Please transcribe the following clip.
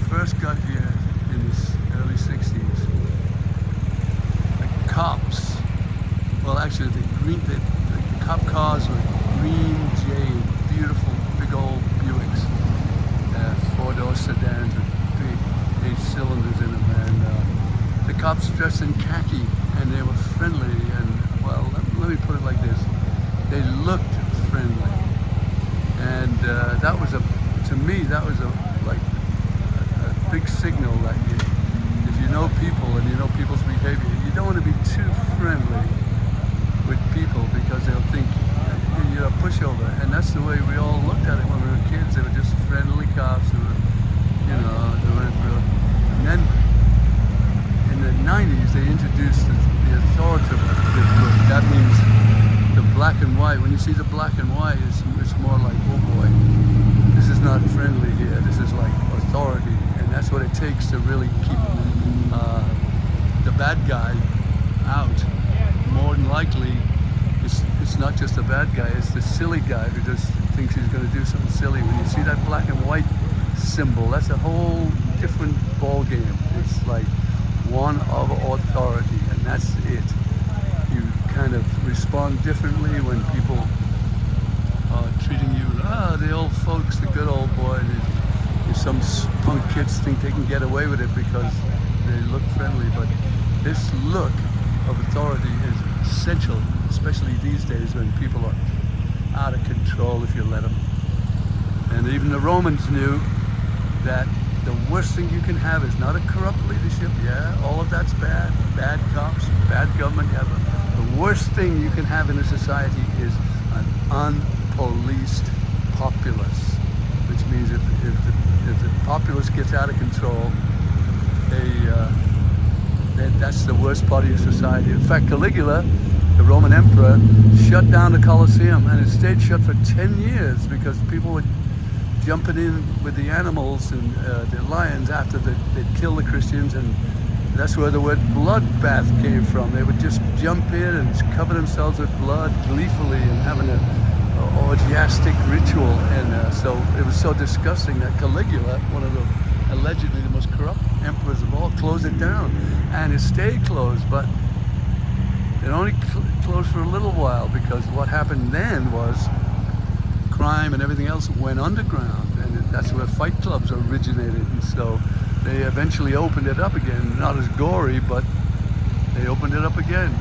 first got here in the early 60s, the cops, well actually the cop cars were green jade, beautiful big old Buicks, four-door sedans with big 8 cylinders in them, and the cops dressed in khaki, and they were friendly, and well, let me put it like this, they looked friendly, and that was to me that was a big signal that if you know people and you know people's behavior, you don't want to be too friendly with people because they'll think you're a pushover, and that's the way we all looked at it when we were kids. They were just friendly cops who were, they weren't real. And then in the 90s they introduced the authoritative look. That means the black and white. When you see the black and white, it's more like, oh boy, this is not friendly here, this is like authority, and that's what it takes to really keep the bad guy out. More than likely, it's not just the bad guy, it's the silly guy who just thinks he's going to do something silly. When you see that black and white symbol, that's a whole different ball game. It's like one of authority, and that's it. You kind of respond differently when people are treating you, the old folks, the good old boy. Some punk kids think they can get away with it because they look friendly, but this look of authority is essential, especially these days when people are out of control if you let them. And even the Romans knew that the worst thing you can have is not a corrupt leadership. Yeah, all of that's bad. Bad cops, bad government. Yeah, but the worst thing you can have in a society is an unpoliced populace, which means if the populace gets out of control, that's the worst part of your society. In fact, Caligula, the Roman emperor, shut down the Colosseum, and it stayed shut for 10 years because people were jumping in with the animals and the lions after they'd killed the Christians, and that's where the word bloodbath came from. They would just jump in and cover themselves with blood gleefully and having an orgiastic ritual, and so it was so disgusting that Caligula, one of the allegedly the most corrupt emperors of all, closed it down, and it stayed closed, but it only closed for a little while, because what happened then was crime and everything else went underground, and that's where fight clubs originated, and so they eventually opened it up again. Not as gory, but they opened it up again.